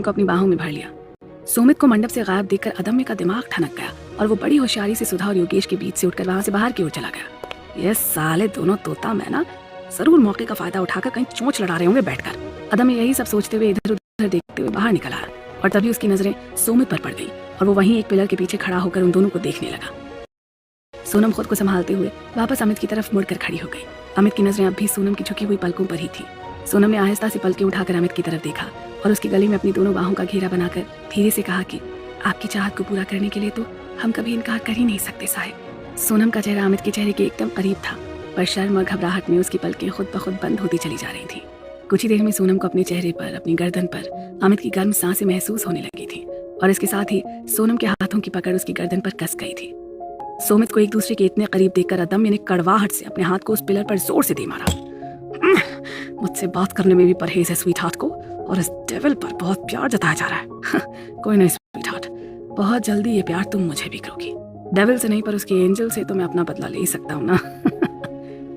को अपनी बाहों में भर लिया। सुमित को मंडप से गायब देखकर अदम्य का दिमाग ठनक गया और वो बड़ी होशियारी से सुधा और योगेश के बीच से उठकर वहां से बाहर की ओर चला गया। ये साले दोनों तोता मैना जरूर मौके का फायदा उठाकर कहीं चोंच लड़ा रहे होंगे बैठकर। अदम्य यही सब सोचते हुए इधर उधर देखते हुए बाहर निकल आया और तभी उसकी नजरें सुमित पर पड़ गई और वो वहीं एक पिलर के पीछे खड़ा होकर उन दोनों को देखने लगा। सोनम खुद को संभालते हुए वापस अमित की तरफ मुड़कर खड़ी हो गई। अमित की नजरें अब भी सोनम की झुकी हुई पलकों पर ही थी। सोनम ने आहिस्ता से पलकें उठाकर अमित की तरफ देखा और उसके गले में अपनी दोनों बाहों का घेरा बनाकर धीरे से कहा कि आपकी चाहत को पूरा करने के लिए तो हम कभी इनकार कर ही नहीं सकते साहिब। सोनम का चेहरा अमित के चेहरे के एकदम करीब था, पर शर्म और घबराहट में उसकी पलकें खुद ब खुद बंद होती चली जा रही थी। कुछ ही देर में सोनम को अपने चेहरे पर, अपनी गर्दन पर अमित की गर्म सांसें महसूस होने लगी थी और इसके साथ ही सोनम के हाथों की पकड़ उसकी गर्दन पर कस गई थी। सुमित को एक दूसरे के इतने करीब देखकर अदम्य ने कड़वाहट से अपने हाथ को उस पिलर पर जोर से दे मारा। मुझसे बात करने में भी परहेज है स्वीट हार्ट को, और इस डेविल पर बहुत प्यार जताया जा रहा है। कोई नहीं स्वीट हार्ट, बहुत जल्दी ये प्यार तुम मुझे भी करोगी। डेविल से नहीं पर उसके एंजल से तो मैं अपना बदला ले ही सकता हूँ ना।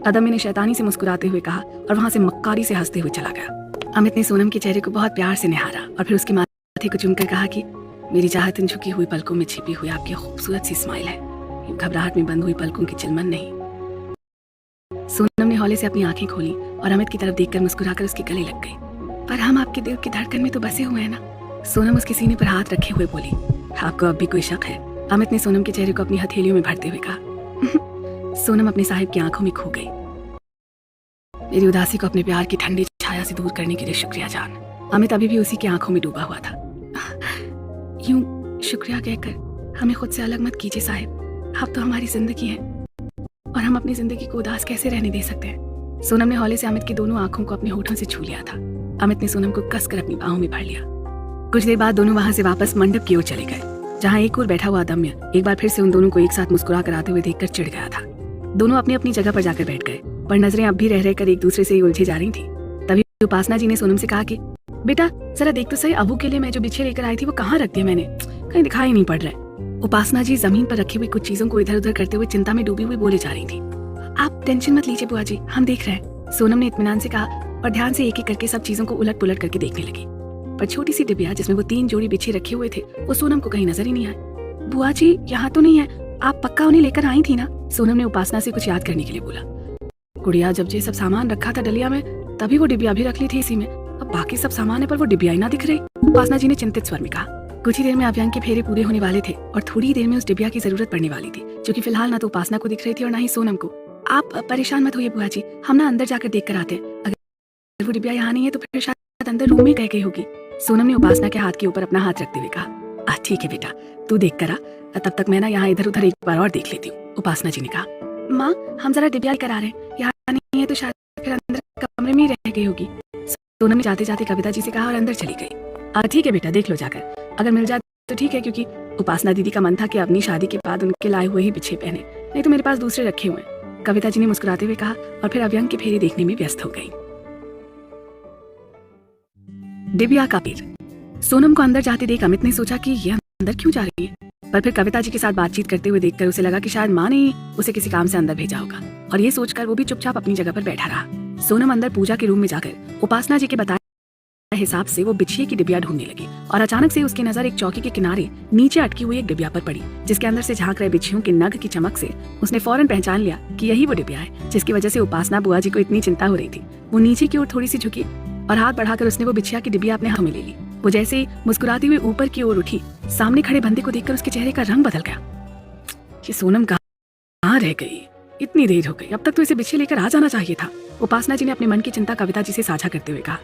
अदम्य ने शैतानी से मुस्कुराते हुए कहा और वहां से मक्कारी से हंसते हुए चला गया। अमित ने सोनम के चेहरे को बहुत प्यार से निहारा और फिर उसके माथे को चूमकर कहा कि मेरी चाहत इन झुकी हुई पलकों में छिपी हुई आपकी खूबसूरत सी स्माइल है, घबराहट में बंद हुई पलकों की चिलमन नहीं। सोनम ने हौले से अपनी आंखें खोली और अमित की तरफ देखकर मुस्कुराकर उसके गले लग गई। पर हम आपके दिल की धड़कन में तो बसे हुए हैं ना। सोनम उसके सीने पर हाथ रखे हुए बोली। आपको अब भी कोई शक है? अमित ने सोनम के चेहरे को अपनी हथेलियों में भरते हुए कहा। सोनम अपने साहिब की आंखों में खो गई। मेरी उदासी को अपने प्यार की ठंडी छाया से दूर करने के लिए शुक्रिया जान। अमित अभी भी उसी की आंखों में डूबा हुआ था। यूं शुक्रिया कहकर हमें खुद से अलग मत कीजिए साहिब, आप तो हमारी जिंदगी हैं और हम अपनी जिंदगी को उदास कैसे रहने दे सकते हैं। सोनम ने हौले से अमित की दोनों आंखों को अपने होठों से छू लिया था। अमित ने सोनम को कसकर अपनी बाहों में भर लिया। कुछ देर बाद दोनों वहां से वापस मंडप की ओर चले गए, जहां एक और बैठा हुआ अदम्य एक बार फिर से उन दोनों को एक साथ मुस्कुरा कर आते हुए देखकर चिढ़ गया था। दोनों अपनी अपनी जगह पर जाकर बैठ गए, पर नजरें अब भी रह रहकर एक दूसरे से ही उलझी जा रही थी। तभी उपासना जी ने सोनम से कहा कि बेटा जरा देख तो सही, अबू के लिए मैं जो बिछे लेकर आई थी वो कहाँ रख दिया मैंने, कहीं दिखाई नहीं पड़ रहा है। उपासना जी जमीन पर रखी हुई कुछ चीजों को इधर उधर करते हुए चिंता में डूबी हुई बोले जा रही थी। आप टेंशन मत लीजिए बुआ जी, हम देख रहे हैं, सोनम ने इत्मीनान से कहा और ध्यान से एक एक करके सब चीजों को उलट पुलट करके देखने लगी। पर छोटी सी डिबिया जिसमें वो 3 जोड़ी बिछे रखे हुए थे वो सोनम को कहीं नजर ही नहीं आया। बुआ जी यहाँ तो नहीं है, आप पक्का उन्हें लेकर आई थी ना? सोनम ने उपासना से कुछ याद करने के लिए बोला। गुड़िया जब ये सब सामान रखा था डलिया में तभी वो डिबिया भी रख ली थी इसी में, अब बाकी सब सामान है पर वो डिबिया ही ना दिख रही। उपासना जी ने चिंतित स्वर में कहा। कुछ ही देर में अभियान के फेरे पूरे होने वाले थे और थोड़ी ही देर में उस डिबिया की जरूरत पड़ने वाली थी, जो कि फिलहाल ना तो उपासना को दिख रही थी और ना ही सोनम को। आप परेशान मत होइए बुआ जी, हम ना अंदर जाकर देख कर आते हैं। अगर वो डिबिया यहाँ नहीं है तो फिर शायद अंदर रूम में कह गई होगी। सोनम ने उपासना के हाथ के ऊपर अपना हाथ रखते हुए कहा। ठीक है बेटा, तू देख कर आ, तब तक मैं ना यहाँ इधर उधर एक बार और देख लेती हूँ। उपासना जी ने कहा। माँ हम जरा डिबिया करा रहे हैं, यहाँ नहीं है तो शायद फिर अंदर कमरे में ही रह गई होगी। सोनम ने जाते जाते कविता जी से कहा और अंदर चली गई। ठीक है बेटा, देख लो जाकर, अगर मिल जाए तो ठीक है, क्योंकि उपासना दीदी का मन था कि अपनी शादी के बाद उनके लाए हुए ही बिछे पहने, नहीं तो मेरे पास दूसरे रखे हुए हैं। कविता जी ने मुस्कुराते हुए कहा और फिर अभियांग के फेरे देखने में व्यस्त हो गई। डिबिया का पीर। सोनम को अंदर जाते देख अमित ने सोचा कि ये अंदर क्यों जा रही है, पर फिर कविता जी के साथ बातचीत करते हुए देखकर उसे लगा कि शायद माँ ने उसे किसी काम से अंदर भेजा होगा, और ये सोचकर वो भी चुपचाप अपनी जगह पर बैठा रहा। सोनम अंदर पूजा के रूम में जाकर उपासना जी के बताए हिसाब से वो बिछिए की डिबिया ढूंढने लगी और अचानक से उसकी नजर एक चौकी के किनारे नीचे अटकी हुई एक डिबिया पर पड़ी, जिसके अंदर से झांक रहे बिच्छियों के नग की चमक से उसने फौरन पहचान लिया कि यही वो डिबिया है जिसकी वजह से उपासना बुआ जी को इतनी चिंता हो रही थी। वो नीचे की ओर थोड़ी सी झुकी और हाथ बढ़ाकर उसने वो बिछिया की डिबिया अपने हाथ में ले ली। वो जैसे ही मुस्कुराती हुई ऊपर की ओर उठी, सामने खड़े बंदे को देखकर उसके चेहरे का रंग बदल गया। ये सोनम कहाँ रह गई? इतनी देर हो गई, अब तक तो इसे बिछिया लेकर आ जाना चाहिए था। उपासना जी ने अपने मन की चिंता कविता जी से साझा करते हुए कहा।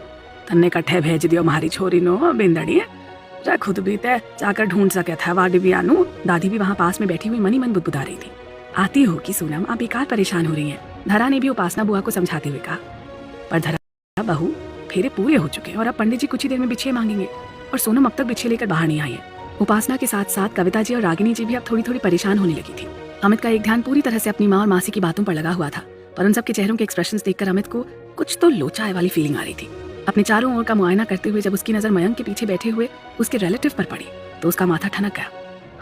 तन्ने कट्ठे भेज दियो मारी छोरी नो बिंदड़ी है, खुद भी तय जाकर ढूंढ सके था वा डिबिया नु। दादी भी वहाँ पास में बैठी हुई मनी मन बुदबुदा रही थी। आती हो कि सोनम, आप बेकार परेशान हो रही हैं। धरा ने भी उपासना बुआ को समझाते हुए कहा। पर धरा बहू, फेरे पूरे हो चुके और अब पंडित जी कुछ ही देर में बिछिए मांगेंगे और सोनम अब तक बिछिए लेकर बाहर नहीं आई है। उपासना के साथ साथ कविता जी और रागिनी जी भी अब थोड़ी थोड़ी परेशान होने लगी थी। अमित का एक ध्यान पूरी तरह से अपनी माँ और मासी की बातों पर लगा हुआ था, पर उन सबके चेहरों के एक्सप्रेशंस देखकर अमित को कुछ तो लोचाए वाली फीलिंग आ रही थी। अपने चारों ओर का मुआयना करते हुए जब उसकी नजर मयंक के पीछे बैठे हुए उसके रिलेटिव पर पड़ी तो उसका माथा ठनक गया।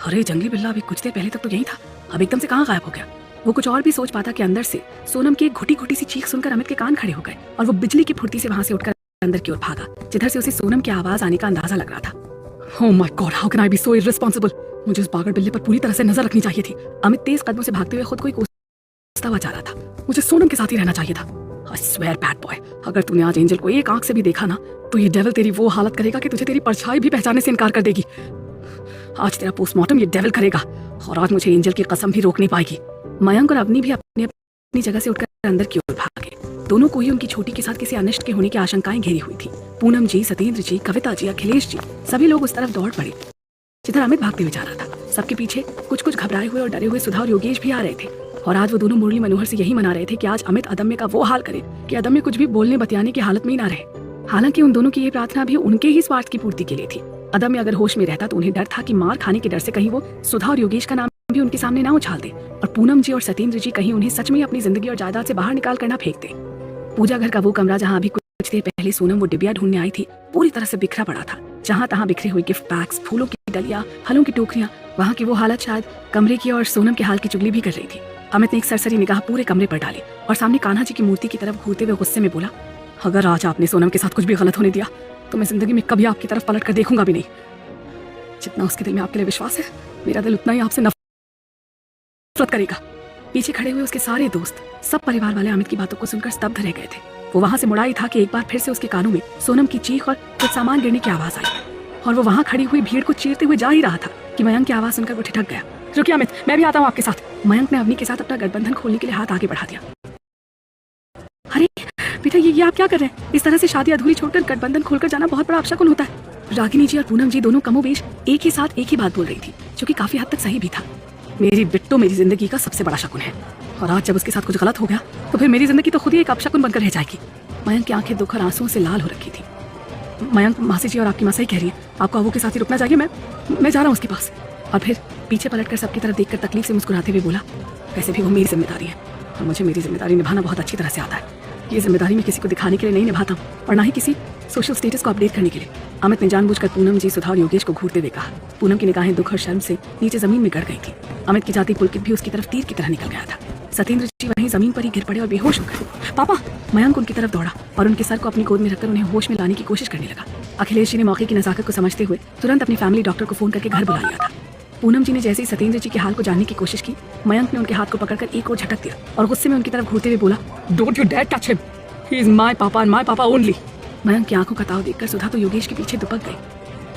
अरे जंगली बिल्ला, अभी कुछ देर पहले तक तो यही था, अब एकदम से कहाँ गायब हो गया? वो कुछ और भी सोच पाता कि अंदर से सोनम की एक घुटी घुटी सी चीख सुनकर अमित के कान खड़े हो गए और वो बिजली की फुर्ती से वहां से उठकर अंदर की ओर भागा, जिधर से उसे सोनम की आवाज आने का अंदाजा लग रहा था। Oh my God, how can I be so irresponsible? मुझे उस पागल बिल्ली पर पूरी तरह से नजर रखनी चाहिए थी। अमित तेज कदमों से भागते हुए खुद को कोसता हुआ जा रहा था। मुझे सोनम के साथ ही रहना चाहिए था। I swear bad boy, अगर तूने आज एंजल को एक आंख से भी देखा ना, तो ये डेविल तेरी वो हालत करेगा कि तुझे तेरी परछाई भी पहचानने से इनकार कर देगी। आज तेरा पोस्टमार्टम ये डेविल करेगा, और आज मुझे एंजल की कसम भी रोक नहीं पाएगी। मयंक और अवनी भी अपनी जगह से उठकर अंदर की ओर भागे। दोनों को ही उनकी छोटी के साथ किसी अनिष्ट के होने की आशंकाएं घेरी हुई थी। पूनम जी, सत्येंद्र जी, कविता जी, अखिलेश जी, सभी लोग उस तरफ दौड़ पड़े जिधर अमित भागते हुए जा रहा था। सबके पीछे कुछ घबराए हुए और डरे हुए सुधा और योगेश भी आ रहे थे, और आज वो दोनों मुरली मनोहर से यही मना रहे थे कि आज अमित अदम्य का वो हाल करे कि अदम्य कुछ भी बोलने बतियाने की हालत में ही ना रहे। हालांकि उन दोनों की ये प्रार्थना भी उनके ही स्वार्थ की पूर्ति के लिए थी। अदम्य अगर होश में रहता तो उन्हें डर था कि मार खाने के डर से कहीं वो सुधा और योगेश का नाम भी उनके सामने ना उछाल दे, और पूनम जी और सत्येंद्र जी कहीं उन्हें सच में अपनी जिंदगी और जायदाद से बाहर निकाल कर ना फेंक दे। पूजा घर का वो कमरा जहाँ अभी कुछ देर पहले सोनम वो डिबिया ढूंढने आई थी, पूरी तरह से बिखरा पड़ा था। जहाँ तहाँ बिखरे हुए गिफ्ट पैक्स, फूलों की डलियां, फलों की टोकरियां, वहाँ की वो हालत शायद कमरे की और सोनम के हाल की चुगली भी कर रही थी। अमित ने एक सरसरी निगाह पूरे कमरे पर डाली और सामने कान्हा जी की मूर्ति की तरफ घूरते हुए गुस्से में बोला, अगर आज आपने सोनम के साथ कुछ भी गलत होने दिया तो मैं जिंदगी में कभी आपकी तरफ पलट कर देखूंगा भी नहीं। जितना उसके दिल में आपके लिए विश्वास है, मेरा दिल उतना ही आपसे नफरत करेगा। पीछे खड़े हुए उसके सारे दोस्त, सब परिवार वाले अमित की बातों को सुनकर स्तब्ध रह गए थे। वो वहां से मुड़ाई था कि एक बार फिर से उसके कानों में सोनम की चीख और कुछ सामान गिरने की आवाज आई, और वो वहां खड़ी हुई भीड़ को चीरते हुए जा ही रहा था कि मयंक की आवाज सुनकर वो ठिठक गया। रुकिए अमित, मैं भी आता हूँ आपके साथ। मयंक ने अवनी के साथ अपना गठबंधन खोलने के लिए हाथ आगे बढ़ा दिया। अरे बेटा, ये आप क्या कर रहे हैं? इस तरह से शादी अधूरी छोड़कर गठबंधन खोलकर जाना बहुत बड़ा अपशकुन होता है। रागिनी जी और पूनम जी दोनों कमोबेश एक ही साथ एक ही बात बोल रही थी, जो कि काफी हद तक सही भी था। मेरी बिट्टू मेरी जिंदगी का सबसे बड़ा शकुन है, और आज जब उसके साथ कुछ गलत हो गया तो फिर मेरी जिंदगी तो खुद ही एक अपशकुन बनकर रह जाएगी। मयंक की आंखें दुख और आंसुओं से लाल हो रखी थी। मयंक, मासी जी और आपकी माँ सही कह रही है, आपको अबू के साथ ही रुकना चाहिए। मैं जा रहा हूँ उसके पास। और फिर पीछे पलटकर सबकी तरफ देखकर तकलीफ से मुस्कुराते हुए बोला, वैसे भी वो मेरी जिम्मेदारी है, और मुझे मेरी जिम्मेदारी निभाना बहुत अच्छी तरह से आता है। ये जिम्मेदारी मैं किसी को दिखाने के लिए नहीं निभाता हूँ, और ना ही किसी सोशल स्टेटस को अपडेट करने के लिए। अमित ने जानबूझकर पूनम जी, सुधा और योगेश को घूरते हुए कहा। पूनम की निगाहें दुख और शर्म से नीचे जमीन में गड़ गई थी। अमित की जाती पुलकित भी उसकी तरफ तीर की तरह निकल गया था। सत्येंद्र जी वहीं जमीन पर ही गिर पड़े और बेहोश हो गए। पापा! मयंक उनकी तरफ दौड़ा और उनके सर को अपनी गोद में रखकर उन्हें होश में लाने की कोशिश करने लगा। अखिलेश जी ने मौके की नजाकत को समझते हुए तुरंत अपने फैमिली डॉक्टर को फोन करके घर बुला लिया था। पूनम जी ने जैसे ही सत्येंद्र जी के हाल को जानने की कोशिश की, मयंक ने उनके हाथ को पकड़कर एक और झटक दिया और गुस्से में उनकी तरफ घूरते हुए बोला, don't you dare touch him, he is my papa and my papa only. Mayank की आंखों का ताव देखकर सुधा तो योगेश के पीछे दुपक गई।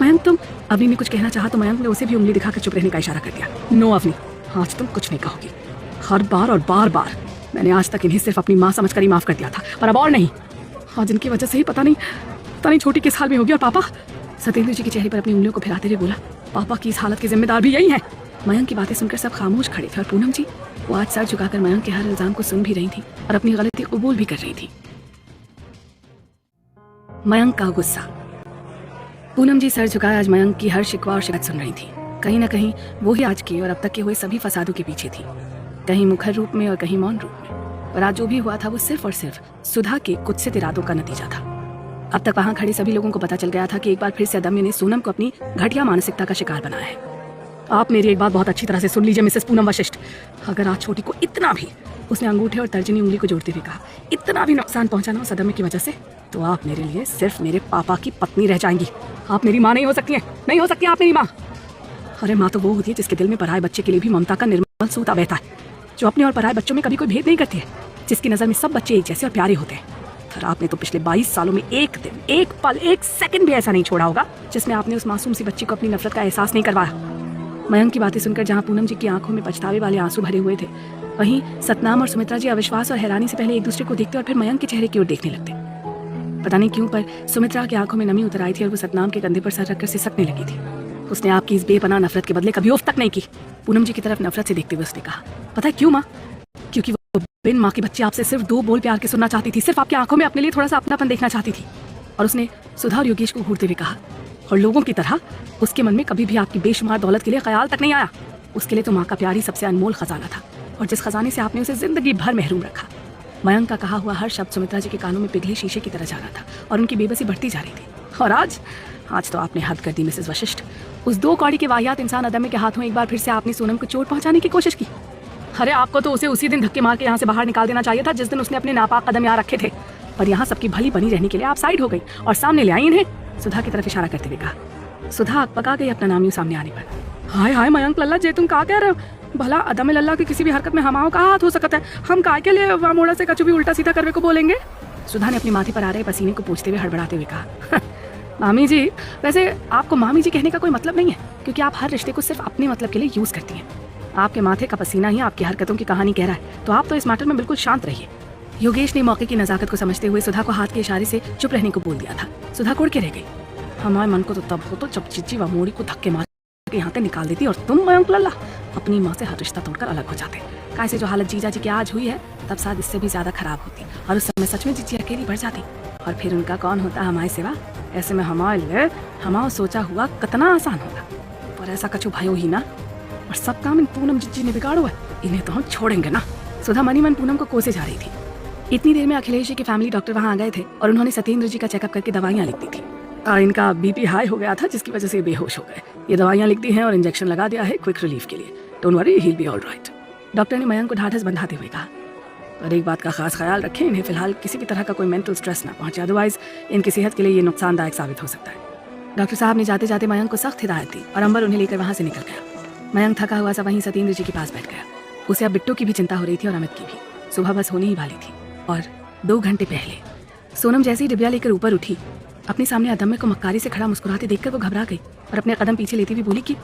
मयंक, तुम। अवनी ने कुछ कहना चाहा तो मयंक ने उसे भी उंगली दिखाकर चुप रहने का इशारा कर दिया। नो अवनी, आज तुम कुछ नहीं कहोगी। हर बार और बार बार मैंने आज तक इन्हें सिर्फ अपनी माँ समझकर ही माफ कर दिया था, पर अब और नहीं। आज इनकी वजह से ही पता नहीं छोटी किस हाल में होगी। और पापा! सत्येंद्र जी के चेहरे पर अपनी उंगलियों को फिराते हुए बोला, पापा की इस हालत के जिम्मेदार भी यही है। मयंक की बातें सुनकर सब खामोश खड़े थे, और पूनम जी वो आज सर झुकाकर मयंक के हर इल्जाम को सुन भी रही थी और अपनी गलती कबूल भी कर रही थी। मयंक का गुस्सा। पूनम जी सर झुकाए आज मयंक की हर शिकवा और शिकायत सुन रही थी। कहीं ना कहीं वो ही आज के और अब तक के हुए सभी फसादों के पीछे थी, कहीं मुखर रूप में और कहीं मौन रूप में। पर आज जो भी हुआ था वो सिर्फ और सिर्फ सुधा के कुत्सित इरादों का नतीजा था। अब तक वहां खड़े सभी लोगों को पता चल गया था कि एक बार फिर से अदम्य ने सोनम को अपनी घटिया मानसिकता का शिकार बनाया है। आप मेरी एक बात बहुत अच्छी तरह से सुन लीजिए मिसेस पूनम वशिष्ठ, अगर आज छोटी को इतना भी, उसने अंगूठे और तर्जनी उंगली को जोड़ते हुए कहा, इतना भी नुकसान पहुंचाना उस अदम्य की वजह से, तो आप मेरे लिए सिर्फ मेरे पापा की पत्नी रह जाएंगी। आप मेरी माँ नहीं हो सकती हैं, नहीं हो सकती आप मेरी माँ। अरे माँ तो वो होती है जिसके दिल में पराये बच्चे के लिए भी ममता का निर्मल सूता बहता है, जो अपने और पराये बच्चों में कभी कोई भेद नहीं करती है, जिसकी नज़र में सब बच्चे एक जैसे और प्यारे होते हैं। पर आपने तो पिछले 22 सालों में एक दिन, एक पल, एक सेकंड भी ऐसा नहीं छोड़ा होगा जिसमें आपने उस मासूम सी बच्ची को अपनी नफरत का एहसास नहीं करवाया। मयंक की बातें सुनकर जहां पूनम जी की आंखों में पछतावे वाले आंसू भरे हुए थे, वहीं सतनाम और सुमित्रा जी अविश्वास और हैरानी से पहले एक दूसरे को देखते और फिर मयंक के चेहरे की ओर देखने लगते। पता नहीं क्यों पर सुमित्रा की आंखों में नमी उतर आई थी और वो सतनाम के कंधे पर सर रखकर सिसकने लगी थी। उसने आपकी इस बेपनाह नफरत के बदले कभी उफ तक नहीं की। पूनम जी की तरफ नफरत से देखते हुए उसने कहा, पता है क्यों माँ? क्योंकि वो बिन माँ की बच्ची आपसे सिर्फ 2 बोल प्यार के सुनना चाहती थी, सिर्फ आपकी आंखों में अपने लिए थोड़ा सा अपनापन देखना चाहती थी। और उसने सुधा और योगेश को घूरते हुए कहा, और लोगों की तरह उसके मन में कभी भी आपकी बेशुमार दौलत के लिए ख्याल तक नहीं आया। उसके लिए तो माँ का प्यार ही सबसे अनमोल खजाना था, और जिस खजाने से आपने उसे जिंदगी भर महरूम रखा। मयंक का कहा हुआ हर शब्द सुमित्रा जी के कानों में पिघले शीशे की तरह जा रहा था और उनकी बेबसी बढ़ती जा रही थी। और आज तो आपने हद कर दी मिसेस वशिष्ठ। उस 2 कौड़ी के वाहियात इंसान अदम्य के हाथों एक बार फिर से आपने सोनम को चोट पहुंचाने की कोशिश की। अरे आपको तो उसे उसी दिन धक्के मार के यहाँ से बाहर निकाल देना चाहिए था जिस दिन उसने अपने नापाक कदम यहाँ रखे थे। और यहाँ सबकी भली बनी रहने के लिए आप साइड हो गई और सामने ले आई इन्हें, सुधा की तरफ इशारा करते हुए कहा। सुधा पका गई अपना नाम यूं सामने आने पर। हाय हाय मयंक लल्ला, जे तुम कहा कह रहे हो? भला अदम लल्ला की किसी भी हरकत में हमाओं का हाथ हो सकता है? हम काय के लिए वामोड़ा से कछु भी उल्टा सीधा करने को बोलेंगे? सुधा ने अपनी माथे पर आ रहे पसीने को पोंछते हुए हड़बड़ाते हुए कहा। मामी जी, वैसे आपको मामी जी कहने का कोई मतलब नहीं है, क्योंकि आप हर रिश्ते को सिर्फ अपने मतलब के लिए यूज करती हैं। आपके माथे का पसीना ही आपकी हरकतों की कहानी कह रहा है, तो आप तो इस मैटर में बिल्कुल शांत रहिए। योगेश ने मौके की नजाकत को समझते हुए सुधा को हाथ के इशारे से चुप रहने को बोल दिया था। सुधा कुड़ के रह गई। हमारे मन को तो तब हो तो जब चिच्ची व मोड़ी को धक्के मार के यहाँ से निकाल देती और तुम मयंक लल्ला अपनी माँ से हर रिश्ता तोड़कर अलग हो जाते। कैसे जो हालत जीजा जी की आज हुई है, तब शायद इससे भी ज्यादा खराब होती और उस समय सच में जीजी अकेली बढ़ जाती और फिर उनका कौन होता हमारे सिवा। ऐसे में हमारा सोचा हुआ कितना आसान होता, पर ऐसा कछु भयो ही ना, और सब काम इन पूनम जीजी ने बिगाड़ो है, इन्हें तो हम छोड़ेंगे ना। सुधा मनी मन पूनम को कोसे जा रही थी। इतनी देर में अखिलेश जी के फैमिली डॉक्टर वहाँ आ गए थे और उन्होंने सत्येंद्र जी का चेकअप करके दवाइयाँ लिख दी थी। इनका बीपी हाई हो गया था, जिसकी वजह से बेहोश हो गए। ये दवाइयाँ लिख दी हैं और इंजेक्शन लगा दिया है क्विक रिलीफ के लिए। Don't worry, he will be all right. Doctor ने मयंक को ढाढ़स बंधाते हुए कहा। और एक बात का खास ख्याल रखें, इन्हें फिलहाल किसी भी तरह का कोई मेंटल स्ट्रेस ना पहुंचे, अदरवाइज इनकी सेहत के लिए ये नुकसानदायक साबित हो सकता है। डॉक्टर साहब ने जाते जाते मयंक को सख्त हिदायत दी और अंबर उन्हें लेकर वहां से निकल गया। मयंक थका हुआ सा वहीं सत्येंद्र जी के पास बैठ गया। उसे अब बिट्टू की भी चिंता हो रही थी और अमित की भी। सुबह बस होने ही वाली थी और 2 घंटे पहले सोनम जैसे ही डिबिया लेकर ऊपर उठी, अपने सामने अदम्य को मक्कारी से खड़ा मुस्कुराते देखकर वो घबरा गई और अपने कदम पीछे लेती हुई बोली कि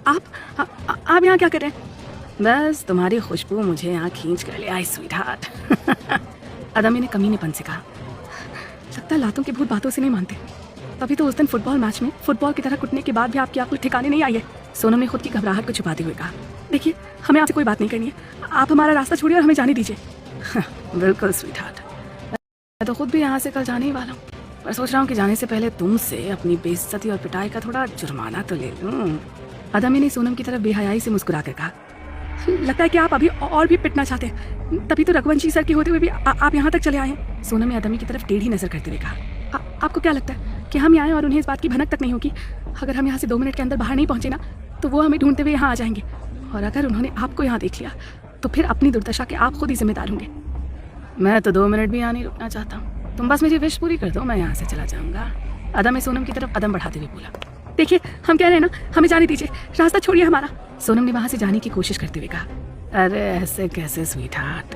आप यहाँ क्या कर रहे हैं? बस तुम्हारी खुशबू मुझे यहाँ खींच कर ले आई स्वीट हार्ट। अदम्य ने कमीनेपन से कहा। लगता है लातों के भूत बातों से नहीं मानते। तभी तो उस दिन फुटबॉल मैच में फुटबॉल की तरह कुटने के बाद भी आपकी आंख ठिकाने नहीं आई है। सोनम ने खुद की घबराहट को छुपाते हुए कहा। देखिए, हमें आपसे कोई बात नहीं करनी है, आप हमारा रास्ता छोड़िए और हमें जाने दीजिए। बिल्कुल स्वीट हार्ट, मैं तो खुद भी यहाँ से कल जाने ही वाला हूँ, पर सोच रहा हूँ कि जाने से पहले तुमसे अपनी बेइज्जती और पिटाई का थोड़ा जुर्माना तो ले लूँ। अदम्य ने सोनम की तरफ बेहयाई से मुस्कुरा कर कहा। लगता है कि आप अभी और भी पिटना चाहते हैं, तभी तो रघुवंशी सर के होते हुए भी आप यहाँ तक चले आए हैं। सोनम ने अदम्य की तरफ टेढ़ी नजर करते हुए कहा। आपको क्या लगता है कि हम यहाँ आए और उन्हें इस बात की भनक तक नहीं होगी? अगर हम यहाँ से 2 मिनट के अंदर बाहर नहीं पहुंचे ना, तो वो हमें ढूंढते हुए यहाँ आ जाएंगे, और अगर उन्होंने आपको यहाँ देख लिया तो फिर अपनी दुर्दशा के आप खुद ही जिम्मेदार होंगे। मैं तो 2 मिनट भी यहाँ नहीं रुकना चाहता हूँ, तुम बस मेरी विश पूरी कर दो, मैं यहाँ से चला जाऊँगा। अदम्य सोनम की तरफ कदम बढ़ाते हुए बोला। देखिए, हम कह रहे हैं ना, हमें जाने दीजिए, रास्ता छोड़िए हमारा। सोनम ने वहाँ से जाने की कोशिश करते हुए कहा। अरे ऐसे कैसे स्वीट हार्ट,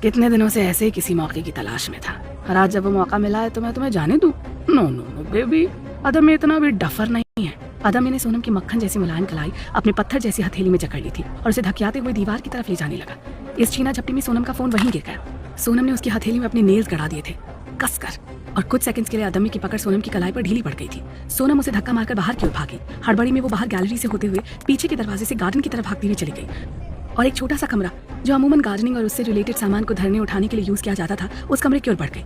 कितने दिनों से ऐसे ही किसी मौके की तलाश में था, और आज जब वो मौका मिला है तो मैं तुम्हें जाने दूँ? नो नो नो बेबी, अदम्य इतना भी डफर नहीं है। अदम्य ने सोनम की मक्खन जैसी मुलायम कलाई अपने पत्थर जैसी हथेली में जकड़ ली थी और उसे धकियाते हुए दीवार की तरफ ले जाने लगा। इस छीना झपटी में सोनम का फोन वहीं गिर गया। सोनम ने उसकी हथेली में अपने नेल्स गड़ा दिए थे कसकर, और कुछ सेकंड्स के लिए अदम्य की पकड़ सोनम की कलाई पर ढीली पड़ गई थी। सोनम उसे धक्का मारकर बाहर की ओर भागी। हड़बड़ी में वो बाहर गैलरी से होते हुए पीछे के दरवाजे से गार्डन की तरफ भागती हुई चली गई, और एक छोटा सा कमरा जो अमूमन गार्डनिंग और उससे रिलेटेड सामान को धरने उठाने के लिए यूज किया जाता था, उस कमरे की ओर बढ़ गई।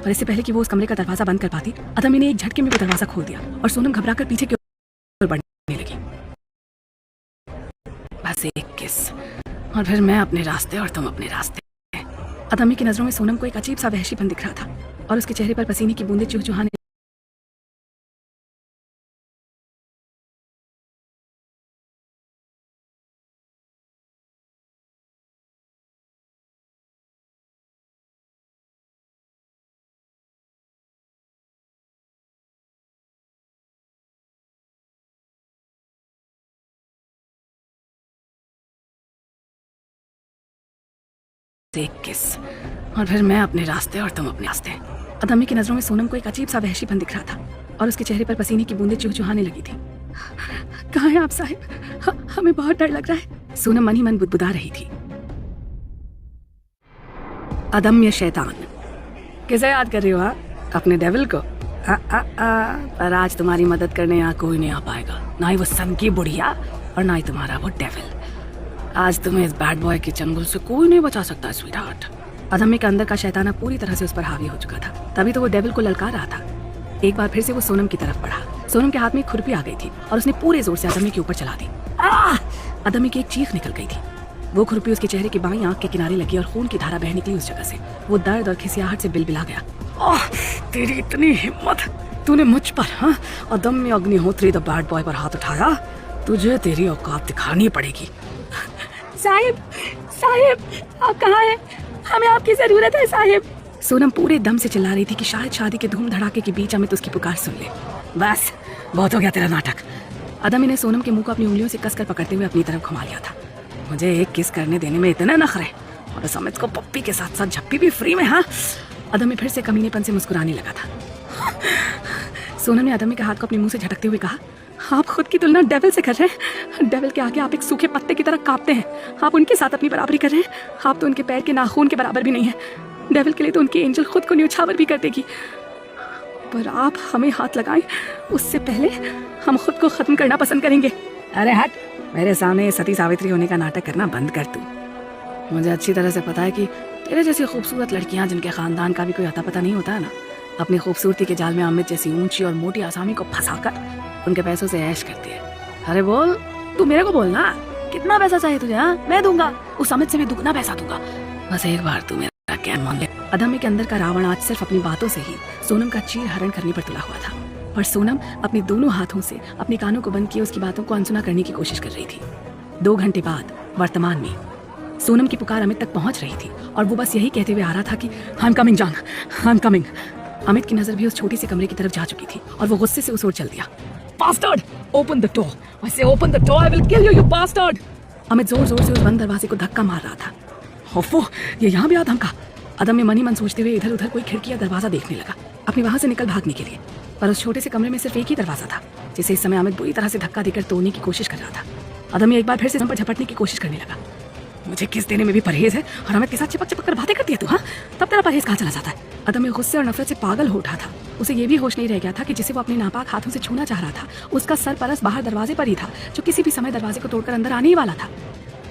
पर इससे पहले कि वो उस कमरे का दरवाजा बंद कर पाती, अदम्य ने एक झटके में वो दरवाजा खोल दिया और सोनम घबराकर पीछे की ओर बढ़ने लगी। बस एक किस और फिर मैं अपने रास्ते और तुम अपने रास्ते। अदम्य की नजरों में सोनम को एक अजीब सा वहशीपन दिख रहा था और उसके चेहरे पर पसीने की बूंदें चुहचुहाने एक किस और फिर मैं अपने रास्ते और तुम अपने रास्ते। अदम्य की नजरों में सोनम को एक अजीब सा वहशीपन दिख रहा था और उसके चेहरे पर पसीने की बूंदें चुहचुहाने लगी थी। कहाँ हैं आप साहिब? हमें बहुत डर लग रहा है। सोनम मन ही मन बुदबुदा रही थी। अदम्य शैतान, किसे याद कर रही हो? अपने डेविल को? पर आज तुम्हारी मदद करने यहाँ कोई नहीं आ पाएगा, ना ही वो सन की बुढ़िया और ना ही तुम्हारा वो डेविल। आज तुम्हें इस बैड बॉय के चंगुल से कोई नहीं बचा सकता स्वीट हार्ट। अदम्य के अंदर का शैताना पूरी तरह से उस पर हावी हो चुका था, तभी तो वो डेविल को ललकार रहा था। एक बार फिर से वो सोनम की तरफ बढ़ा। सोनम के हाथ में एक खुरपी आ गई थी और उसने पूरे जोर से अदम्य के ऊपर चला दी। अदम्य की एक चीख निकल गई थी। वो खुरपी उसके चेहरे की बाईं आंख के किनारे लगी और खून की धारा बह निकली उस जगह से। वो दर्द और खिसियाहट से बिलबिला गया। तेरी इतनी हिम्मत, तूने मुझ पर, हाँ, अदम्य अग्निहोत्री द बैड बॉय पर हाथ उठाया? तुझे तेरी औकात दिखानी पड़ेगी। साहिब, साहिब, आप कहाँ हैं? हमें आपकी जरूरत है साहिब। सोनम पूरे दम से चिल्ला रही थी कि शायद शादी के धूम धड़ाके के बीच अमित उसकी पुकार सुन ले। बस बहुत हो गया तेरा नाटक। अदमी ने सोनम के मुंह को अपनी उंगलियों से कसकर पकड़ते हुए अपनी तरफ घुमा लिया था। मुझे एक किस करने देने में इतना नखरे, और उस अमित को पप्पी के साथ साथ झप्पी भी फ्री में। हाँ, अदमी फिर से कमीनेपन से मुस्कुराने लगा था। सोनम ने अदमी के हाथ को अपने मुंह से झटकते हुए कहा, आप खुद की तुलना डेविल से कर रहे हैं। डेविल के आगे आप एक सूखे पत्ते की तरह कांपते हैं। आप उनके साथ अपनी बराबरी कर रहे हैं। आप तो उनके पैर के नाखून के बराबर भी नहीं है। डेविल के लिए तो उनकी एंजल खुद को न्यौछावर भी कर देगी, पर आप हमें हाथ लगाएं उससे पहले हम खुद को खत्म करना पसंद करेंगे। अरे हट, मेरे सामने सती सावित्री होने का नाटक करना बंद कर तू। मुझे अच्छी तरह से पता है कि तेरे जैसी खूबसूरत लड़कियां जिनके खानदान का भी कोई अता पता नहीं होता है ना, अपनी खूबसूरती के जाल में अमित जैसी ऊंची और मोटी आसामी को फंसाकर उनके पैसों से ऐश करती है। अरे बोल, तू मेरे को बोलना, कितना पैसा चाहिए तुझे? हाँ, मैं दूंगा, उस अमित से भी दुगना पैसा दूंगा। बस एक बार तू मेरा क्या मान ले। अदमी के अंदर का रावण आज सिर्फ अपनी बातों से ही सोनम का चीर हरण करने पर तुला हुआ था, पर सोनम अपने दोनों हाथों से अपने कानों को बंद किए उसकी बातों को अनसुना करने की कोशिश कर रही थी। 2 घंटे बाद वर्तमान में सोनम की पुकार अमित तक पहुंच रही थी और वो बस यही कहते हुए आ रहा था कि आई एम कमिंग जान, आई एम कमिंग। अमित की नजर भी उस छोटी सी कमरे की तरफ जा चुकी थी और वो गुस्से से उस ओर चल दिया। Bastard! Open the door! I say open the door! I will kill you, you bastard! Amit जोर जोर से उस बंद दरवाजे को धक्का मार रहा था। होफो, ये यहाँ भी आ धमका। अदम में मन ही मन सोचते हुए इधर उधर कोई खिड़की या दरवाजा देखने लगा अपने वहां से निकल भागने के लिए, पर उस छोटे से कमरे में सिर्फ एक ही दरवाजा था जिसे इस समय अमित बुरी तरह से धक्का देकर तोड़ने की कोशिश कर रहा था। अदम एक बार फिर से पर झपटने की कोशिश करने लगा। मुझे किस देने में भी परहेज है और अमित के साथ चिपक चिपक कर बातें करती है तू। हाँ, तब तेरा परहेज कहाँ चला जाता है? अदम गुस्से और नफरत से पागल हो उठा था। उसे ये भी होश नहीं रह गया था कि जिसे वो अपने नापाक हाथों से छूना चाह रहा था उसका सरपरस्त बाहर दरवाजे पर ही था, जो किसी भी समय दरवाजे को तोड़कर अंदर आने ही वाला था।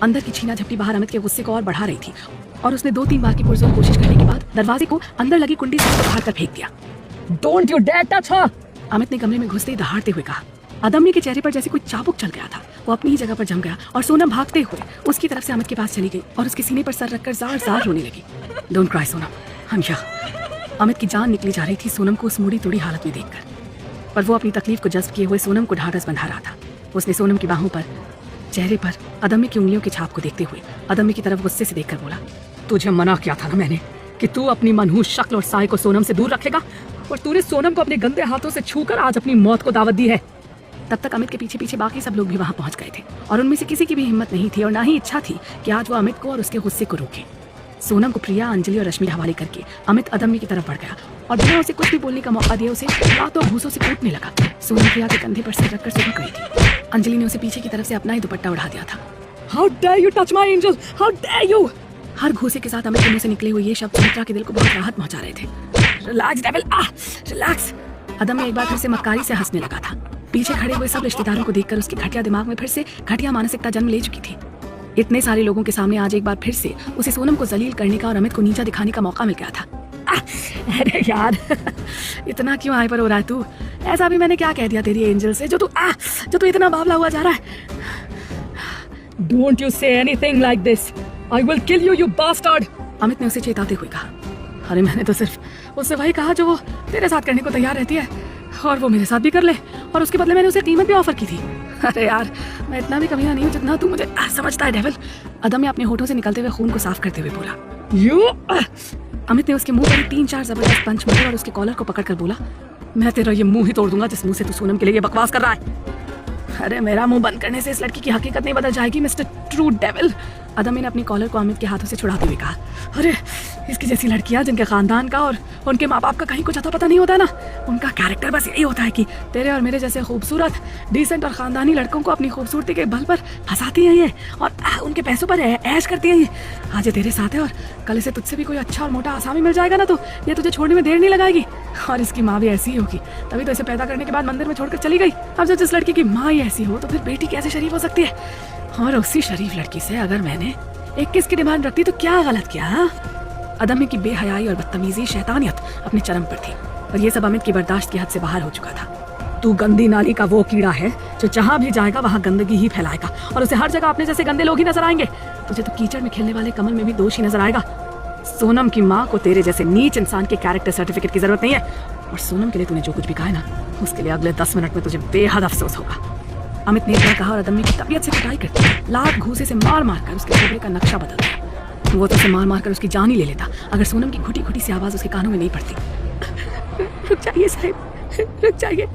अंदर की छीना झपटी बाहर अमित के गुस्से को और बढ़ा रही थी और उसने 2-3 बार की पुरजोर कोशिश करने के बाद दरवाजे को अंदर लगी कुंडी से बाहर कर फेंक दिया। Don't you dare touch her! Amit ने कमरे में घुसते ही दहाड़ते हुए कहा। अदम्य के चेहरे पर जैसे कोई चाबुक चल गया था। वो अपनी ही जगह पर जम गया और सोनम भागते हुए उसकी तरफ से अमित के पास चली गई और उसके सीने पर सर रखकर जार जार रोने लगी। डोंट क्राई सोनम, हम यहाँ। अमित की जान निकली जा रही थी सोनम को उस मुड़ी तोड़ी हालत में देखकर, पर वो अपनी तकलीफ को जज्ब किए हुए सोनम को ढाढ़स बंधा रहा था। उसने सोनम की बाहों पर, चेहरे पर अदम्य की उंगलियों की छाप को देखते हुए अदम्य की तरफ गुस्से से देखकर बोला, तुझे मना किया था ना मैंने कि तू अपनी मनहूस शक्ल और साय को सोनम से दूर रखेगा, और तूने सोनम को अपने गंदे हाथों से छूकर आज अपनी मौत को दावत दी है। तब तक अमित के पीछे पीछे बाकी सब लोग भी वहां पहुंच गए थे और उनमें से किसी की भी हिम्मत नहीं थी और ना ही इच्छा थी कि आज वो अमित को और उसके गुस्से को रोके। सोनम को प्रिया, अंजलि और रश्मि हवाले करके अमित अदम्य की तरफ बढ़ गया और बिना उसे कुछ भी बोलने का मौका दिया उसे लातों और घूसों से कूटने लगा। सोनम प्रिया के कंधे पर सिर रखकर सुबह गई थी। अंजलि ने उसे पीछे की तरफ से अपना ही दुपट्टा उठा दिया था। How dare you touch my angel, how dare you! हर घूसे के साथ अमित के मुंह से निकले हुए ये शब्द सुमित्रा के दिल को बहुत राहत पहुंचा रहे थे। Relax devil, relax. अदम्य एक बार फिर से मक्कारी से हंसने लगा था। पीछे खड़े हुए सब रिश्तेदारों को देखकर उसकी घटिया दिमाग में फिर से घटिया मानसिकता जन्म ले चुकी थी। इतने सारे लोगों के सामने आज एक बार फिर से उसे सोनम को जलील करने का और अमित को नीचा दिखाने का मौका मिल गया था। अरे यार इतना क्यों हाइपर हो रहा है तू? ऐसा भी मैंने क्या कह दिया तेरी एंजल से जो तू इतना बावला हुआ जा रहा है? Don't you say anything like this. I will kill you, you bastard. Amit ने उसे चेताते हुए कहा। अरे मैंने तो सिर्फ उससे वही कहा जो वो तेरे साथ करने को तैयार रहती है और वो मेरे साथ भी कर ले, और उसके बदले मैंने उसे कीमत भी ऑफर की थी। अरे यार मैं इतना भी कमीना नहीं हूँ जितना तू मुझे समझता है डेविल। अदम्य अपने होठों से निकलते हुए खून को साफ करते हुए बोला। यू! अमित ने उसके मुंह पर 3-4 जबरदस्त पंच मारे और उसके कॉलर को पकड़कर बोला, मैं तेरा ये मुंह ही तोड़ दूंगा जिस मुंह से तू सोनम के लिए बकवास कर रहा है। अरे मेरा मुंह बंद करने से इस लड़की की हकीकत नहीं बदल जाएगी मिस्टर ट्रू डेविल। अदम्य ने अपनी कॉलर को अमित के हाथों से छुड़ाते हुए कहा। अरे इसकी जैसी लड़कियां जिनके खानदान का और उनके माँ बाप का कहीं कुछ अता पता नहीं होता ना, उनका कैरेक्टर बस यही होता है कि तेरे और मेरे जैसे खूबसूरत, डिसेंट और खानदानी लड़कों को अपनी खूबसूरती के बल पर फंसाती हैं ये और उनके पैसों पर ऐश करती हैं ये। आज ये तेरे साथ है और कल इसे तुझसे भी कोई अच्छा और मोटा आसामी मिल जाएगा ना तो ये तुझे छोड़ने में देर नहीं लगाएगी। और इसकी माँ भी ऐसी ही होगी, तभी तो इसे पैदा करने के बाद मंदिर में छोड़कर चली गई। अब जब जिस लड़की की माँ ही ऐसी हो तो फिर बेटी कैसे शरीफ हो सकती है? और उसी शरीफ लड़की से अगर मैंने 21 की डिमांड रखती तो क्या गलत किया? अदम्य की बेहयाई और बदतमीजी, शैतानियत अपने चरम पर थी और ये सब अमित की बर्दाश्त की हद से बाहर हो चुका था। तू गंदी नाली का वो कीड़ा है जो जहां भी जाएगा वहां गंदगी ही फैलाएगा और उसे हर जगह अपने जैसे गंदे लोग ही नजर आएंगे। तुझे तो कीचड़ में खेलने वाले कमल में भी दोष ही नजर आएगा। सोनम की माँ को तेरे जैसे नीच इंसान के कैरेक्टर सर्टिफिकेट की जरूरत नहीं है और सोनम के लिए तूने जो कुछ भी कहा है ना उसके लिए अगले 10 मिनट में तुझे बेहद अफसोस होगा। अमित ने इतना कहा और अदम्य की तबीयत से पिटाई करती लात घूसे से मार मार कर उसके चेहरे का नक्शा बदल दिया। वो तो उसे मार मार कर उसकी जान ही ले लेता अगर सोनम की घुटी घुटी सी आवाज उसके कानों में नहीं पड़ती। रुक जाइए साहब, रुक जाइए।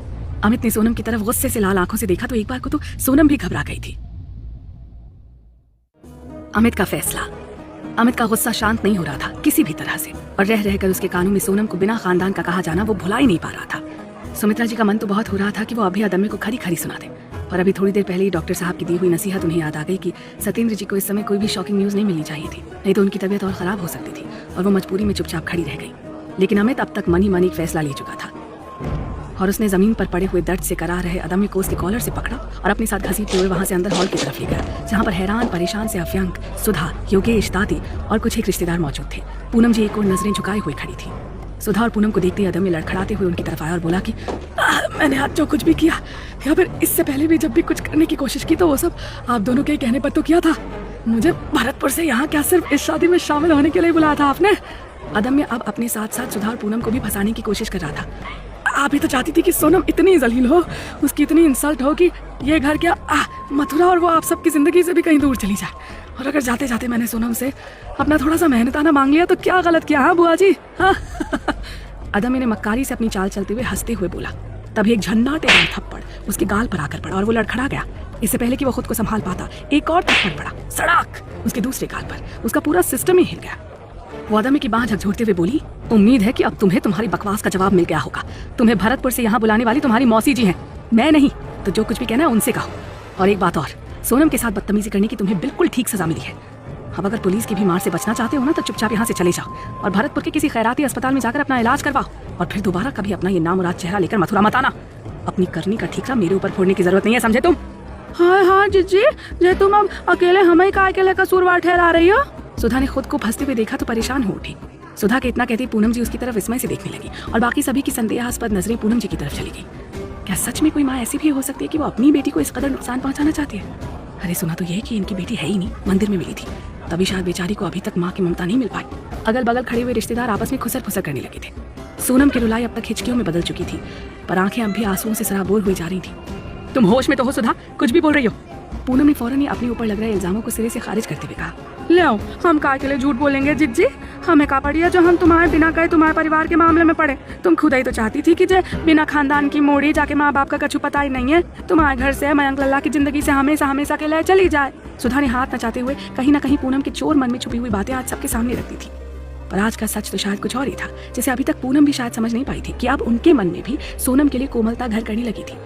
अमित ने सोनम की तरफ गुस्से से लाल आंखों से देखा तो एक बार को तो सोनम भी घबरा गई थी। अमित का फैसला। अमित का गुस्सा शांत नहीं हो रहा था किसी भी तरह से, और रह रहकर उसके कानों में सोनम को बिना खानदान का कहा जाना वो भुला ही नहीं पा रहा था। सुमित्रा जी का मन तो बहुत हो रहा था कि वो अभी अदम्य को खरी खरी सुना दे, पर अभी थोड़ी देर पहले ही डॉक्टर साहब की दी हुई नसीहत उन्हें याद आ गई कि सत्येंद्र जी को इस समय कोई भी शॉकिंग न्यूज नहीं मिलनी चाहिए थी, नहीं तो उनकी तबीयत और खराब हो सकती थी और वो मजबूरी में चुपचाप खड़ी रह गई। लेकिन अमित अब तक मन ही मन एक फैसला ले चुका था और उसने जमीन पर पड़े हुए दर्द से करार रहे अदम्य को उसके कॉलर से पकड़ा और अपने साथ घसीटते हुए वहां से अंदर हॉल की तरफ ले गया, जहां पर हैरान परेशान से अव्यंग, सुधा, योगेश, दादी और कुछ एक रिश्तेदार मौजूद थे। पूनम जी एक और नजरें झुकाए हुए खड़ी थी। सुधा और पूनम को देखते ही अदम्य लड़खड़ाते हुए उनकी तरफ आया और बोला कि मैंने आज जो कुछ भी किया या फिर इससे पहले भी जब भी कुछ करने की कोशिश की तो वो सब आप दोनों के कहने पर तो किया था। मुझे भरतपुर से यहाँ क्या सिर्फ इस शादी में शामिल होने के लिए बुलाया था आपने? अदम्य अब अपने साथ साथ सुधा और पूनम को भी फंसाने की कोशिश कर रहा था। आप ही तो चाहती थी कि सोनम इतनी जलील हो, उसकी इतनी इंसल्ट हो कि ये घर क्या मथुरा और वो आप सबकी जिंदगी से भी कहीं दूर चली जाए। और अगर जाते जाते मैंने सोनम से अपना थोड़ा सा मेहनताना मांग लिया तो क्या गलत किया? हाँ बुआ जी, हाँ। अदम्य ने मक्कारी से अपनी चाल चलते हुए हंसते हुए बोला। तभी एक झन्नाटेदार थप्पड़ उसके गाल पर आकर पड़ा और वो लड़खड़ा गया। इससे पहले कि वो खुद को संभाल पाता एक और थप्पड़ पड़ा सड़ाक उसके दूसरे गाल पर। उसका पूरा सिस्टम ही हिल गया। वो अदम्य की बांह झकझोरते हुए बोली, उम्मीद है कि अब तुम्हें तुम्हारी बकवास का जवाब मिल गया होगा। तुम्हें भरतपुर से यहाँ बुलाने वाली तुम्हारी मौसी जी हैं, मैं नहीं। तो जो कुछ भी कहना है उनसे कहो। और एक बात और, सोनम के साथ बदतमीजी करने की तुम्हें बिल्कुल ठीक सजा मिली है। अब अगर पुलिस की भी मार से बचना चाहते हो ना तो चुपचाप यहाँ से चले जाओ और भरतपुर के किसी खैराती अस्पताल में जाकर अपना इलाज करवाओ और फिर दोबारा कभी अपना ये नामुराद चेहरा लेकर मथुरा मत आना। अपनी करनी का ठीकरा मेरे ऊपर फोड़ने की जरूरत नहीं है, समझे तुम? हाँ हाँ जीजी, जे तुम अब अकेले हमें का अकेले कसूरवार ठहरा रही हो। सुधा ने खुद को फंसते हुए देखा तो परेशान हो उठी। सुधा के इतना कहते पूनम जी उसकी तरफ विस्मय से देखने लगी और बाकी सभी की संदेहास्पद नजरें पूनम जी की तरफ चली गई। क्या सच में कोई माँ ऐसी भी हो सकती है कि वो अपनी बेटी को इस कदर नुकसान पहुंचाना चाहती है? अरे सुना तो यह कि इनकी बेटी है ही नहीं, मंदिर में मिली थी, तभी शायद बेचारी को अभी तक माँ की ममता नहीं मिल पाई। अगल बगल खड़े हुए रिश्तेदार आपस में खुसर फुसर करने लगे थे। सोनम की रुलाई अब तक हिचकियों में बदल चुकी थी, पर आंखें अब भी आंसुओं से सराबोर हुई जा रही थी। तुम होश में तो हो सुधा, कुछ भी बोल रही हो? पूनम ने फौरन ही अपने ऊपर लग रहे इल्जामों को सिरे से खारिज करते हुए कहा। ले आओ, हम काय के लिए झूठ बोलेंगे जिज्जी? हमें का पड़ी है जो हम तुम्हारे बिना कहे तुम्हारे परिवार के मामले में पड़े? तुम खुद ही तो चाहती थी कि जे बिना खानदान की मोड़ी जाके माँ बाप का कछु पता ही नहीं है, तुम्हारे घर से मयंक लल्ला की जिंदगी से हमेशा हमेशा के लिए चली जाए। सुधा ने हाथ नचाते हुए कहीं न कहीं पूनम के चोर मन में छुपी हुई बातें आज सबके सामने रखती थी। पर आज का सच तो शायद कुछ और ही था, जिसे अभी तक पूनम भी शायद समझ नहीं पाई थी कि अब उनके मन में भी सोनम के लिए कोमलता घर करने लगी थी।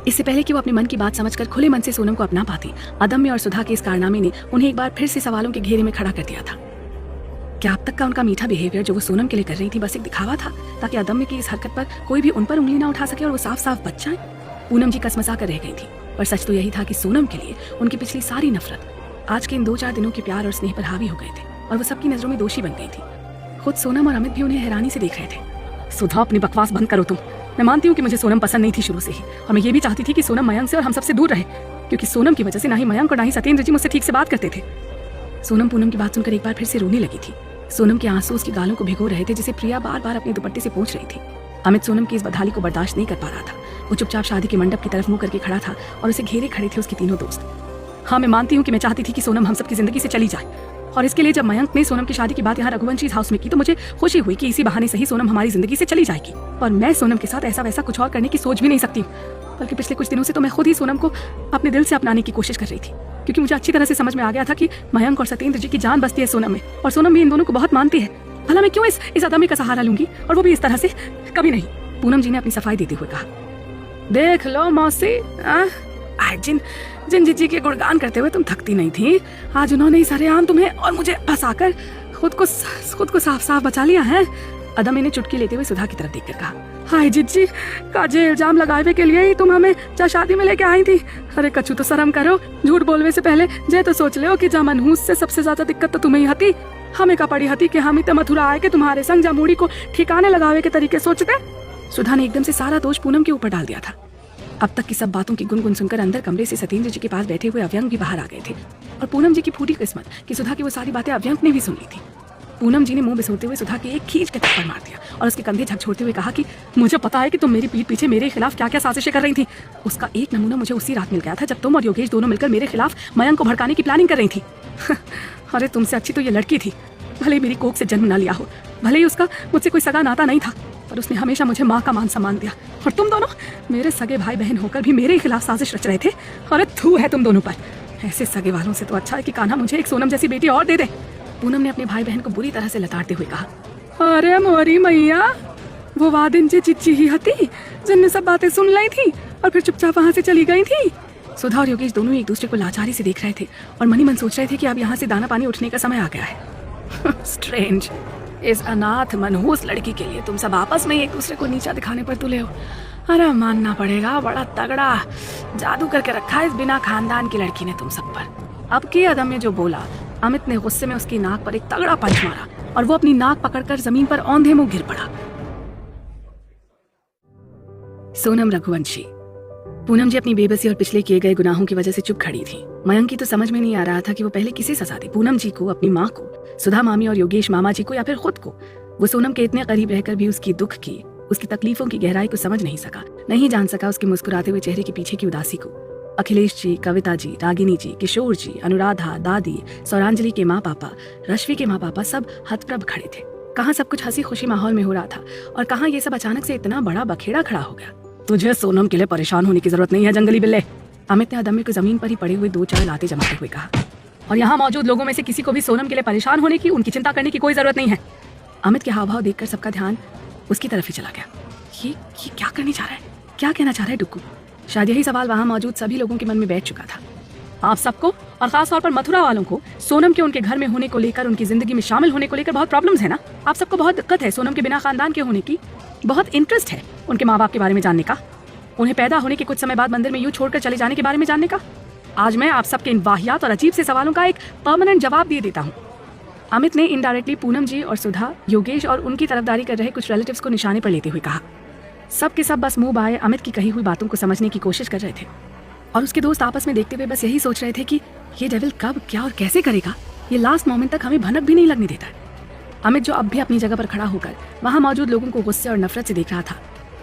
इससे पहले कि वो अपने मन की बात समझकर खुले मन से सोनम को अपना पाती, अदम्य और सुधा के इस कारनामे ने उन्हें एक बार फिर से सवालों के घेरे में खड़ा कर दिया था। क्या अब तक का उनका मीठा बिहेवियर जो वो सोनम के लिए कर रही थी बस एक दिखावा था, ताकि अदम्य की इस हरकत पर कोई भी उन पर उंगली ना उठा सके और वो साफ साफ बच जाए? पूनम जी कसमसा कर रह गई थी, पर सच तो यही था कि सोनम के लिए उनकी पिछली सारी नफरत आज के इन 2-4 दिनों के प्यार और स्नेह पर हावी हो गए थे और वो सबकी नजरों में दोषी बन गई थी। खुद सोनम और अमित भी उन्हें हैरानी से देख रहे थे। सुधा, अपनी बकवास बंद करो तुम। मैं मानती हूँ कि मुझे सोनम पसंद नहीं थी शुरू से ही, और मैं ये भी चाहती थी कि सोनम मयंक से और हम सबसे दूर रहे, क्योंकि सोनम की वजह से ना ही मयंक और ना ही सत्येंद्र जी मुझसे ठीक से बात करते थे। सोनम पूनम की बात सुनकर एक बार फिर से रोने लगी थी। सोनम के आंसू उसकी गालों को भिगो रहे थे, जिसे प्रिया बार बार अपने दुपट्टे से पोंछ रही थी। अमित सोनम की इस बदहाली को बर्दाश्त नहीं कर पा रहा था। वो चुपचाप शादी के मंडप की तरफ मुंह करके खड़ा था और उसे घेरे खड़े थे उसके तीनों दोस्त। हाँ, मैं मानती हूँ कि मैं चाहती थी कि सोनम हम सबकी जिंदगी से चली जाए, और इसके लिए जब मयंक ने सोनम की शादी की बात यहाँ रघुवंशी हाउस में की तो मुझे खुशी हुई कि इसी बहाने से ही सोनम हमारी जिंदगी से चली जाएगी। और मैं सोनम के साथ ऐसा वैसा कुछ और करने की सोच भी नहीं सकती, बल्कि पिछले कुछ दिनों से तो मैं खुद ही सोनम को अपने दिल से अपनाने की कोशिश कर रही थी, क्योंकि मुझे अच्छी तरह से समझ में आ गया था कि मयंक और सत्येंद्र जी की जान बसती है सोनम में, और सोनम भी इन दोनों को बहुत मानती है। भला मैं क्यों इस अदम्य का सहारा लूंगी, और वो भी इस तरह से? कभी नहीं। पूनम जी ने अपनी सफाई देते हुए कहा। देख लो मौसी, जिन जीजी के गुणगान करते हुए तुम थकती नहीं थी, आज उन्होंने सरेआम तुम्हें और मुझे फंसाकर खुद को साफ साफ बचा लिया है। अदम्य ने चुटकी लेते हुए सुधा की तरफ देखकर कहा। हाय जीजी, काजे इल्जाम लगावे के लिए ही तुम हमें जा शादी में लेके आई थी? अरे कछु तो शर्म करो, झूठ बोलने से पहले जे तो सोच ले कि जा मनहूस से सबसे ज्यादा दिक्कत तो तुम्हें ही हती। हमें का पड़ी हती कि हम ही मथुरा आए के तुम्हारे संग जामूड़ी को ठिकाने लगावे के तरीके सोचते। सुधा ने एकदम से सारा दोष पूनम के ऊपर डाल दिया था। अब तक की सब बातों की गुनगुन सुनकर अंदर कमरे से सत्येंद्र जी के पास बैठे हुए अव्यंग भी बाहर आ गए थे, और पूनम जी की फूटी किस्मत कि सुधा की वो सारी बातें अव्यंग ने भी सुन ली थी। पूनम जी ने मुंह बिसोरते हुए सुधा के एक खींच के थप्पड़ मार दिया और उसके कंधे झकझोरते हुए कहा कि मुझे पता है कि तुम मेरी पीठ पीछे मेरे खिलाफ क्या क्या साजिशें कर रही थी। उसका एक नमूना मुझे उसी रात मिल गया था जब तुम और योगेश दोनों मिलकर मेरे खिलाफ मयंक को भड़काने की प्लानिंग कर रही थी। अरे तुमसे अच्छी तो ये लड़की थी, भले ही मेरी कोख से जन्म ना लिया हो, भले ही उसका मुझसे कोई सगा नाता नहीं था, पर उसने हमेशा मुझे माँ का मान सम्मान दिया। और तुम दोनों मेरे सगे भाई बहन होकर भी मेरे खिलाफ साजिश रच रहे थे। अरे थू है तुम दोनों पर। ऐसे सगे वालों से तो अच्छा है कि कान्हा मुझे एक सोनम जैसी बेटी और दे दे। पूनम ने अपने भाई बहन को बुरी तरह से लताड़ते हुए कहा। अरे मोरी मैया, वो वादिन जे चिच्ची ही हती जिनने सब बातें सुन ली थी और फिर चुपचाप वहां से चली गई थी। सुधा और योगेश दोनों एक दूसरे को लाचारी से देख रहे थे और मनी मन सोच रहे थे कि अब यहाँ से दाना पानी उठने का समय आ गया है। स्ट्रेंज, इस अनाथ मनहूस लड़की के लिए तुम सब आपस में एक दूसरे को नीचा दिखाने पर तुले हो। अरे मानना पड़ेगा, बड़ा तगड़ा जादू करके रखा है इस बिना खानदान की लड़की ने तुम सब पर। अब की अदम्य जो बोला, अमित ने गुस्से में उसकी नाक पर एक तगड़ा पंच मारा और वो अपनी नाक पकड़कर जमीन पर औंधे मुंह गिर पड़ा। सोनम रघुवंशी। पूनम जी अपनी बेबसी और पिछले किए गए गुनाहों की वजह से चुप खड़ी थी। मयंक की तो समझ में नहीं आ रहा था कि वो पहले किसे सजा दे, पूनम जी को, अपनी माँ को, सुधा मामी और योगेश मामा जी को, या फिर खुद को। वो सोनम के इतने करीब रहकर भी उसकी दुख की, उसकी तकलीफों की गहराई को समझ नहीं सका, नहीं जान सका उसके मुस्कुराते हुए चेहरे के पीछे की उदासी को। अखिलेश जी, कविता जी, रागिनी जी, किशोर जी, अनुराधा, दादी, सौरांजलि के माँ पापा, रश्मि के माँ पापा सब हतप्रभ खड़े थे। कहाँ सब कुछ हंसी खुशी माहौल में हो रहा था और कहाँ ये सब अचानक से इतना बड़ा बखेड़ा खड़ा हो गया। तुझे सोनम के लिए परेशान होने की जरूरत नहीं है जंगली बिल्ले, अमित ने अदम्य को जमीन पर ही पड़े हुए 2-4 लाते जमाते हुए कहा। और यहाँ मौजूद लोगों में से किसी को भी सोनम के लिए परेशान होने की, उनकी चिंता करने की कोई जरूरत नहीं है। अमित के हाव भाव देखकर सबका ध्यान उसकी तरफ ही चला गया। ये क्या करने जा रहा है, क्या कहना चाह रहा है डुक्कू? शायद यही सवाल वहां मौजूद सभी लोगों के मन में बैठ चुका था। आप सबको और खास तौर पर मथुरा वालों को सोनम के उनके घर में होने को लेकर, उनकी जिंदगी में शामिल होने को लेकर बहुत प्रॉब्लम्स है ना? आप सबको बहुत दिक्कत है सोनम के बिना खानदान के होने की, बहुत इंटरेस्ट है उनके माँ बाप के बारे में जानने का, उन्हें पैदा होने के कुछ समय बाद मंदिर में यूं छोड़कर चले जाने के बारे में जानने का। आज मैं आप सबके इन वाहियात और अजीब से सवालों का एक परमानेंट जवाब दे देता हूँ। अमित ने इनडायरेक्टली पूनम जी और सुधा, योगेश और उनकी तरफदारी कर रहे कुछ रिलेटिव्स को निशाने पर लेते हुए कहा। सब के सब बस मुंह बाए अमित की कही हुई बातों को समझने की कोशिश कर रहे थे और उसके दोस्त आपस में देखते हुए बस यही सोच रहे थे कि ये डेविल कब, क्या और कैसे करेगा, ये लास्ट मोमेंट तक हमें भनक भी नहीं लगने देता है। अमित जो अब भी अपनी जगह पर खड़ा होकर वहां मौजूद लोगों को गुस्से और नफरत से देख रहा था,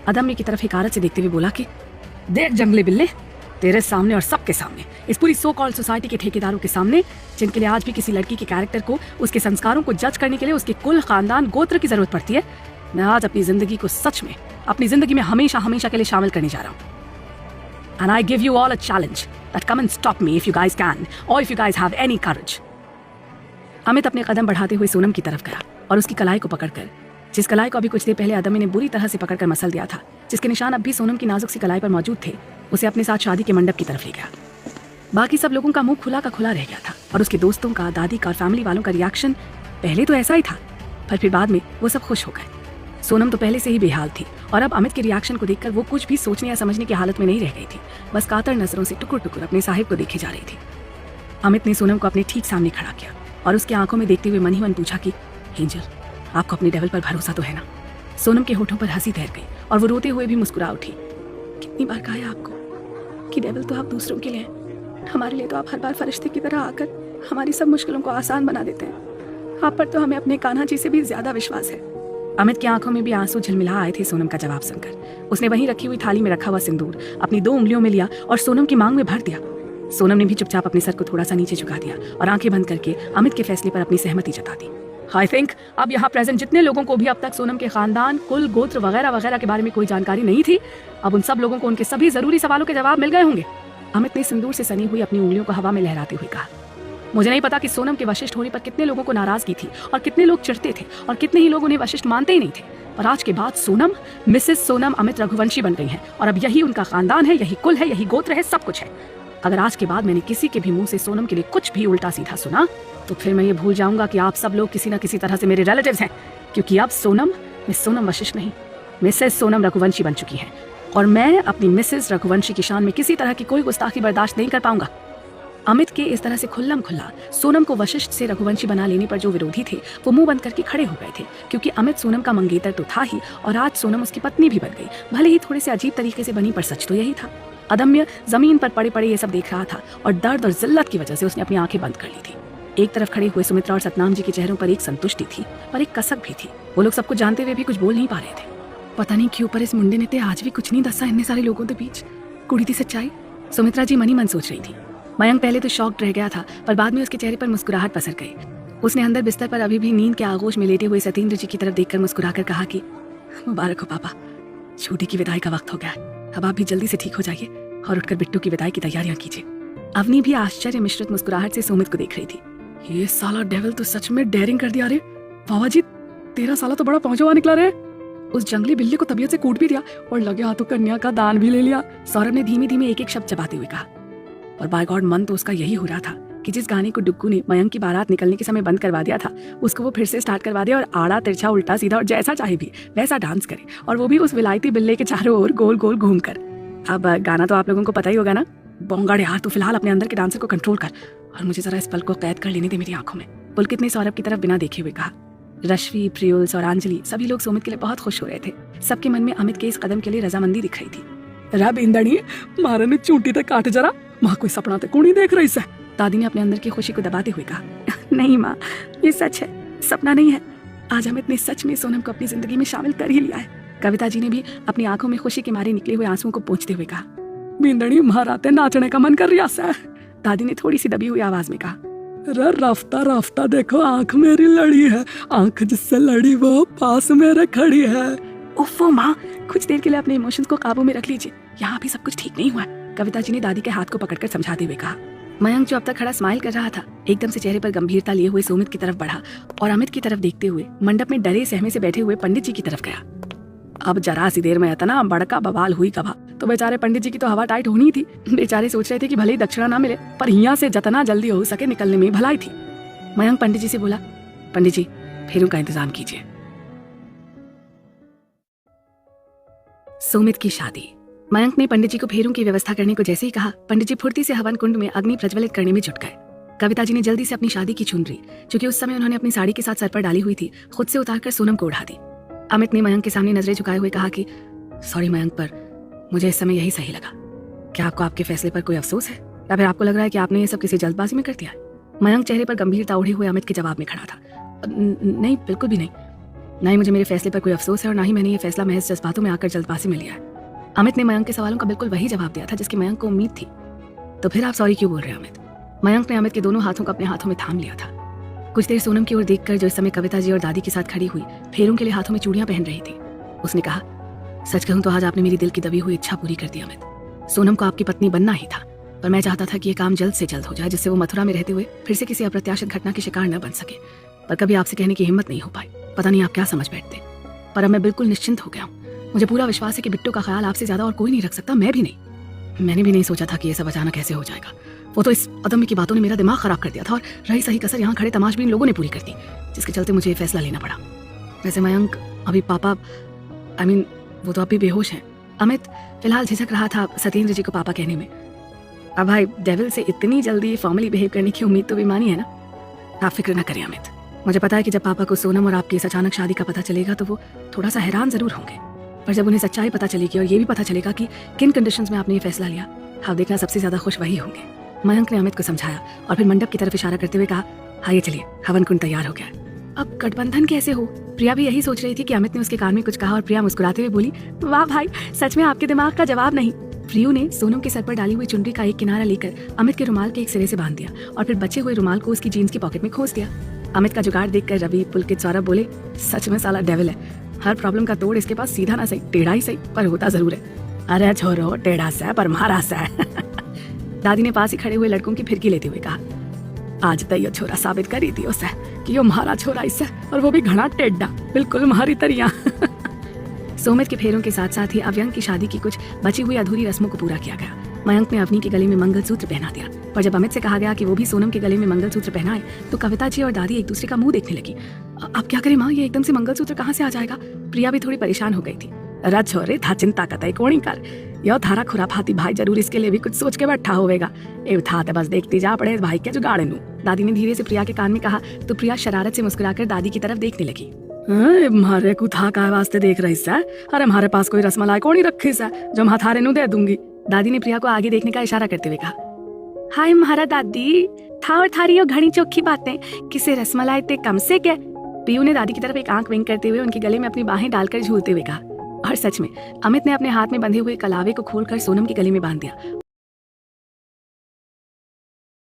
अदम्य की तरफ हिकारत से देखते हुए बोला कि देख जंगली बिल्ले, तेरे सामने और सबके सामने, इस पूरी सो कॉल्ड सोसाइटी के ठेकेदारों के सामने, जिनके लिए आज भी किसी लड़की के कैरेक्टर को, उसके संस्कारों को जज करने के लिए उसके कुल, खानदान, गोत्र की जरूरत पड़ती है, मैं आज अपनी जिंदगी को सच में अपनी जिंदगी में हमेशा हमेशा के लिए शामिल करने जा रहा हूँ। And I give you all a challenge that come and stop me if you guys can, or if you guys have any courage. Amit अपने कदम बढ़ाते हुए सोनम की तरफ गया और उसकी कलाई को पकड़कर, जिस कलाई को अभी कुछ देर पहले अदम्य ने बुरी तरह से पकड़कर मसल दिया था, जिसके निशान अब भी सोनम की नाजुक सी कलाई पर मौजूद थे, उसे अपने साथ शादी के मंडप की तरफ ले गया। बाकी सब लोगों का मुंह खुला का खुला रह गया था और उसके दोस्तों का, दादी का और फैमिली वालों का रिएक्शन पहले तो ऐसा ही था, पर फिर बाद में वो सब खुश हो गए। सोनम तो पहले से ही बेहाल थी और अब अमित के रिएक्शन को देखकर वो कुछ भी सोचने या समझने की हालत में नहीं रह गई थी, बस कातर नजरों से टुकुर टुकुर अपने साहिब को देखे जा रही थी। अमित ने सोनम को अपने ठीक सामने खड़ा किया और उसकी आंखों में देखते हुए मन ही मन पूछा कि एंजल, आपको अपने डेविल पर भरोसा तो है ना? सोनम के होठों पर हंसी तैर गई और वो रोते हुए भी मुस्कुरा उठी। कितनी बार कहा है आपको कि डेविल तो आप दूसरों के लिए हैं, हमारे लिए तो आप हर बार फरिश्ते की तरह आकर हमारी सब मुश्किलों को आसान बना देते हैं। आप पर तो हमें अपने कान्हा जी से भी ज्यादा विश्वास है। अमित की आंखों में भी आंसू झिलमिला आए थे सोनम का जवाब सुनकर। उसने वहीं रखी हुई थाली में रखा हुआ सिंदूर अपनी 2 उंगलियों में लिया और सोनम की मांग में भर दिया। सोनम ने भी चुपचाप अपने सर को थोड़ा सा नीचे झुका दिया और आंखें बंद करके अमित के फैसले पर अपनी सहमति जता दी। आई थिंक अब यहाँ प्रेजेंट जितने लोगों को भी अब तक सोनम के खानदान, कुल, गोत्र वगैरह वगैरह के बारे में कोई जानकारी नहीं थी, अब उन सब लोगों को उनके सभी जरूरी सवालों के जवाब मिल गए होंगे। अमित ने सिंदूर से सनी हुई अपनी उंगलियों को हवा में लहराते हुए कहा। मुझे नहीं पता कि सोनम के वशिष्ठ होने पर कितने लोगों को नाराजगी थी और कितने लोग चिढ़ते थे और कितने ही लोग उन्हें वशिष्ठ मानते ही नहीं थे, पर आज के बाद सोनम मिसेस सोनम अमित रघुवंशी बन गई हैं और अब यही उनका खानदान है, यही कुल है, यही गोत्र है, सब कुछ है। अगर आज के बाद मैंने किसी के भी मुंह से सोनम के लिए कुछ भी उल्टा सीधा सुना तो फिर मैं ये भूल जाऊंगा कि आप सब लोग किसी न किसी तरह से मेरे रिलेटिव्स हैं, क्योंकि अब सोनम मिस सोनम वशिष्ठ नहीं, मिसेस सोनम रघुवंशी बन चुकी है और मैं अपनी मिसेस रघुवंशी की शान में किसी तरह की कोई गुस्ताखी बर्दाश्त नहीं कर पाऊंगा। अमित के इस तरह से खुल्लम खुल्ला सोनम को वशिष्ठ से रघुवंशी बना लेने पर जो विरोधी थे वो मुंह बंद करके खड़े हो गए थे, क्योंकि अमित सोनम का मंगेतर तो था ही और आज सोनम उसकी पत्नी भी बन गई, भले ही थोड़े से अजीब तरीके से बनी, पर सच तो यही था। अदम्य जमीन पर पड़े पड़े ये सब देख रहा था और दर्द और जिल्लत की वजह से उसने अपनी आंखें बंद कर ली थी। एक तरफ खड़े हुए सुमित्रा और सतनाम जी के चेहरों पर एक संतुष्टि थी पर एक कसक भी थी। वो लोग सब कुछ जानते हुए भी कुछ बोल नहीं पा रहे थे। पता नहीं क्यों पर इस मुंडे ने आज भी कुछ नहीं दसा इतने सारे लोगों के बीच। कुड़ी थी सच्चाई, सुमित्रा जी मनी मन सोच रही थी। मयंक पहले तो शॉक्ड रह गया था, पर बाद में उसके चेहरे पर मुस्कुराहट पसर गई। उसने अंदर बिस्तर पर अभी भी नींद के आगोश में लेटे हुए सत्येंद्र जी की तरफ देखकर मुस्कुराकर कहा कि मुबारक हो पापा, छोटी की विदाई का वक्त हो गया है। अब आप भी जल्दी से ठीक हो जाइए और उठकर बिट्टू की विदाई की तैयारियां कीजिए। अवनी भी आश्चर्य मिश्रित मुस्कुराहट से सुमित को देख रही थी। ये साला डेविल तो सच में डेयरिंग कर दिया रे। बाबा जी, तेरा साला तो बड़ा पहुंचा हुआ निकला रे। उस जंगली बिल्ली को तबीयत से कूट भी दिया और लगे हाथों कन्या का दान भी ले लिया। सौरभ ने धीमे धीमे एक एक शब्द चबाते हुए कहा। और बाय गॉड, मन तो उसका यही हो रहा था कि जिस गाने को डुग्गू ने मयंक की बारात निकलने के समय बंद करवा दिया था, उसको वो फिर से स्टार्ट करवा दे और आड़ा तिरछा उल्टा सीधा और जैसा चाहे भी वैसा डांस करे, और वो भी उस विलायती बिल्ले के चारों ओर गोल गोल घूमकर। अब गाना तो आप लोगों को पता ही होगा ना। बोंगड़ यार, तू फिलहाल अपने अंदर के डांसर को कंट्रोल कर और मुझे जरा इस पल को कैद कर लेने दे मेरी आंखों में। पुलकित ने सौरभ की तरफ बिना देखे हुए कहा। रश्मि, प्रियुल्स और अंजलि सभी लोग सुमित के लिए बहुत खुश हो रहे थे। सबके मन में अमित के इस कदम के लिए रजामंदी दिख रही थी। रब इंदनी मारे ने चूंटी तक काट जरा, माँ कोई सपना तक कौन देख रही से। दादी ने अपने अंदर की खुशी को दबाते हुए कहा। नहीं माँ, ये सच है, सपना नहीं है। आज अमित ने सच में सोनम को अपनी जिंदगी में शामिल कर ही लिया है। कविता जी ने भी अपनी आंखों में खुशी के मारे निकले हुए आंसुओं को पोंछते हुए कहा। बिंदनी महाराते नाचने का मन कर रहा है। दादी ने थोड़ी सी दबी हुई आवाज में कहा। राफ्ता राफ्ता देखो, आंख मेरी लड़ी है, आंख जिससे लड़ी वो पास मेरे खड़ी है। ओफो माँ, कुछ देर के लिए अपने इमोशंस को काबू में रख लीजिए, यहाँ भी सब कुछ ठीक नहीं हुआ है, कविता जी ने दादी के हाथ को पकड़कर समझाते हुए कहा। मयंक जो अब तक खड़ा स्माइल कर रहा था, एकदम से चेहरे पर गंभीरता लिए हुए सुमित की तरफ बढ़ा और अमित की तरफ देखते हुए मंडप में डरे सहमे से बैठे हुए पंडित जी की तरफ गया। अब जरा सी देर में इतना बड़का बवाल हुई कभा, तो बेचारे पंडित जी की तो हवा टाइट होनी थी। बेचारे सोच रहे थे कि भले ही दक्षिणा ना मिले, पर यहाँ से जितना जल्दी हो सके निकलने में भलाई थी। मयंक पंडित जी से बोला, पंडित जी फेरों का इंतजाम कीजिए। सुमित की शादी। मयंक ने पंडित जी को फेरों की व्यवस्था करने को जैसे ही कहा, पंडित जी फुर्ती से हवन कुंड में अग्नि प्रज्वलित करने में जुट गए। कविता जी ने जल्दी से अपनी शादी की चुनरी, क्योंकि उस समय उन्होंने अपनी साड़ी के साथ सर पर डाली हुई थी, खुद से उतारकर सोनम को उड़ा दी। अमित ने मयंक के सामने नजरें झुकाए हुए कहा कि सॉरी मयंक, पर मुझे इस समय यही सही लगा। क्या आपको आपके फैसले पर कोई अफसोस है, या फिर आपको लग रहा है कि आपने ये सब किसी जल्दबाजी में कर दिया है? मयंक चेहरे पर गंभीरता ओढ़े हुए अमित के जवाब में खड़ा था। नहीं, बिल्कुल भी नहीं। ना ही मुझे मेरे फैसले पर कोई अफसोस है और ना ही मैंने ये फैसला महज जज्बातों में आकर जल्दबाजी में लिया है। अमित ने मयंक के सवालों का बिल्कुल वही जवाब दिया था जिसकी मयंक को उम्मीद थी। तो फिर आप सॉरी क्यों बोल रहे हैं अमित? मयंक ने अमित के दोनों हाथों को अपने हाथों में थाम लिया था। कुछ देर सोनम की ओर देखकर, जो इस समय कविता जी और दादी के साथ खड़ी हुई फेरों के लिए हाथों में चूड़ियां पहन रही थी, उसने कहा, सच कहूं तो आज आपने मेरी दिल की दबी हुई इच्छा पूरी कर दी अमित। सोनम को आपकी पत्नी बनना ही था, पर मैं चाहता था कि ये काम जल्द से जल्द हो जाए, जिससे वो मथुरा में रहते हुए फिर से किसी अप्रत्याशित घटना की शिकार न बन सके। पर कभी आपसे कहने की हिम्मत नहीं हो पाई, पता नहीं आप क्या समझ बैठते। पर अब मैं बिल्कुल निश्चिंत हो गया हूँ। मुझे पूरा विश्वास है कि बिट्टू का ख्याल आपसे ज्यादा और कोई नहीं रख सकता, मैं भी नहीं। मैंने भी नहीं सोचा था कि ये सब अचानक ऐसे हो जाएगा। वो तो इस अदम्य की बातों ने मेरा दिमाग खराब कर दिया था, और रही सही कसर यहाँ खड़े तमाशबीन लोगों ने पूरी कर दी, जिसके चलते मुझे ये फैसला लेना पड़ा। वैसे मयंक, अभी पापा वो तो अभी बेहोश हैं। अमित फिलहाल झिझक रहा था सत्येंद्र जी को पापा कहने में। अब भाई, डेविल से इतनी जल्दी फॉर्मली बिहेव करने की उम्मीद तो बेमानी है ना। आप फिक्र न करें अमित, मुझे पता है कि जब पापा को सोनम और आपकी इस अचानक शादी का पता चलेगा तो वो थोड़ा सा हैरान जरूर होंगे, पर जब उन्हें सच्चाई पता चलेगी और ये भी पता चलेगा कि किन कंडीशंस में आपने ये फैसला लिया, आप देखना सबसे ज्यादा खुश वही होंगे। मयंक ने अमित को समझाया और फिर मंडप की तरफ इशारा करते हुए कहा, हाँ ये चलिए, हवन कुंड तैयार हो गया। अब गठबंधन कैसे हो? प्रिया भी यही सोच रही थी कि अमित ने उसके कान में कुछ कहा और प्रिया मुस्कुराते हुए बोली, वाह भाई, सच में आपके दिमाग का जवाब नहीं। प्रियू ने सोनम के सर पर डाली हुई चुनरी का एक किनारा लेकर अमित के रुमाल के एक सिरे से बांध दिया और फिर बचे हुए रुमाल को उसकी जीन्स की पॉकेट में खोस दिया। अमित का जुगाड़ देखकर रवि, पुलकित, सौरभ बोले, सच में साला डेविल है। हर प्रॉब्लम का तोड़ इसके पास सीधा ना सही, टेढ़ा ही सही, पर होता जरूर है। अरे छोरो, टेढ़ा सा पर मारा सा। दादी ने पास ही खड़े हुए लड़कों की फिरकी लेते हुए कहा, आज तो यो छोरा साबित करी दियो से कि यो म्हारा छोरा इससे, और वो भी घना टेढ़ा, बिल्कुल म्हारी तरिया। सोमित के फेरों के साथ साथ ही अव्यंग की शादी की कुछ बची हुई अधूरी रस्मों को पूरा किया गया। मयंक ने अवनी के गले में मंगलसूत्र पहना दिया, पर जब अमित से कहा गया कि वो भी सोनम के गले में मंगलसूत्र पहनाए, तो कविता जी और दादी एक दूसरे का मुंह देखने लगी। अब क्या करें माँ, ये एकदम से मंगलसूत्र कहाँ से आ जाएगा? प्रिया भी थोड़ी परेशान हो गई थी। रच छोरे था चिंता कतई कोणी कर, यो थारा खुराफाती भाई जरूर इसके लिए भी कुछ सोच के बैठा होगा। ए था बस देखती जा पड़े भाई के जुगाड़े नू, दादी ने धीरे से प्रिया के कान में कहा, तो प्रिया शरारत से मुस्कुराकर दादी की तरफ देखने लगी। मारे को था का वास्ते देख रही सा? अरे हमारे पास कोई रसमलाई कोनी रखी सा जो मैं थारे नू दे दूंगी। दादी ने प्रिया को आगे देखने का इशारा करते हुए कहा, हाय महारा दादी, था और थारी यो घनी चोखी बातें, किसे रसमलाई ते कम से क्या? पीयू ने दादी की तरफ एक आंख विंक करते हुए उनके गले में अपनी बाहें डालकर झूलते हुए कहा। और सच में अमित ने अपने हाथ में बंधे हुए कलावे को खोलकर सोनम के गले में बांध दिया